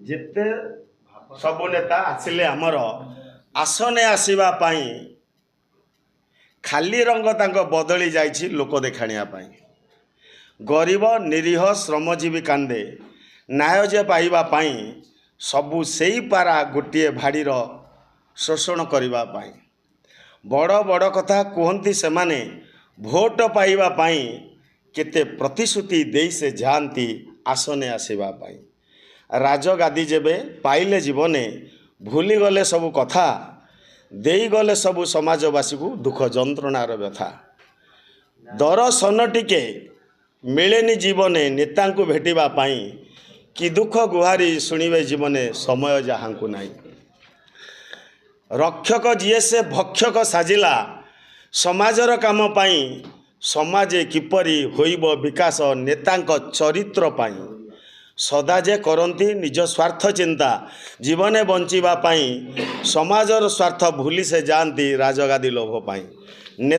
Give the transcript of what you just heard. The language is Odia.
ଯେତେ ସବୁ ନେତା ଆସିଲେ ଆମର ଆସନେ ଆସିବା ପାଇଁ ଖାଲି ରଙ୍ଗ ତାଙ୍କ ବଦଳି ଯାଇଛି ଲୋକ ଦେଖାଣିବା ପାଇଁ। ଗରିବ ନିରୀହ ଶ୍ରମଜୀବୀ କାନ୍ଦେ ନ୍ୟାୟ ଯେ ପାଇବା ପାଇଁ ସବୁ ସେଇ ପାରା ଗୋଟିଏ ଭାଡ଼ିର ଶୋଷଣ କରିବା ପାଇଁ। ବଡ଼ ବଡ଼ କଥା କୁହନ୍ତି ସେମାନେ ଭୋଟ ପାଇବା ପାଇଁ କେତେ ପ୍ରତିଶ୍ରୁତି ଦେଇ ସେ ଯାଆନ୍ତି ଆସନେ ଆସିବା ପାଇଁ। ରାଜଗାଦି ଯେବେ ପାଇଲେ ଜୀବନେ ଭୁଲିଗଲେ ସବୁ କଥା ଦେଇଗଲେ ସବୁ ସମାଜବାସୀକୁ ଦୁଃଖ ଯନ୍ତ୍ରଣାର ବ୍ୟଥା। ଦର୍ଶନ ଟିକେ ମିଳେନି ଜୀବନେ ନେତାଙ୍କୁ ଭେଟିବା ପାଇଁ କି ଦୁଃଖ ଗୁହାରି ଶୁଣିବେ ଜୀବନେ ସମୟ ଯାହାଙ୍କୁ ନାହିଁ। ରକ୍ଷକ ଯିଏ ସେ ଭକ୍ଷକ ସାଜିଲା ସମାଜର କାମ ପାଇଁ। ସମାଜ କିପରି ହୋଇବ ବିକାଶ ନେତାଙ୍କ ଚରିତ୍ର ପାଇଁ। ସଦା ଯେ କରନ୍ତି ନିଜ ସ୍ୱାର୍ଥ ଚିନ୍ତା ଜୀବନେ ବଞ୍ଚିବା ପାଇଁ। ସମାଜର ସ୍ୱାର୍ଥ ଭୁଲି ସେ ଯାଆନ୍ତି ରାଜଗାଦି ଲୋଭ ପାଇଁ।